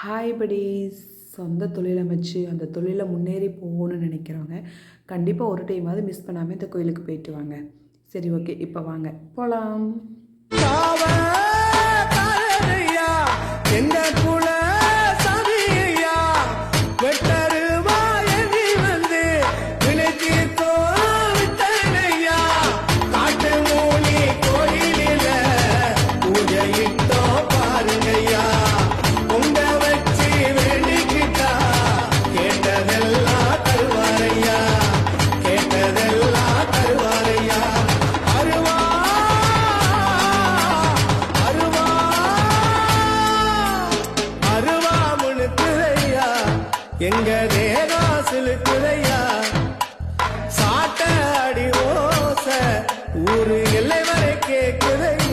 Hi buddies. சொந்த தொழில் அமைச்சு அந்த தொழிலில் முன்னேறி போகணும்னு நினைக்கிறவங்க கண்டிப்பாக ஒரு டைமாவது மிஸ் பண்ணாமல் இந்த கோயிலுக்கு போயிட்டு வாங்க. சரி, ஓகே, இப்போ வாங்க போகலாம். எங்க தேகாசிலுக்குதையா சாட்ட அடி ஓச ஊரு எல்லை வரை கேக்குதையா.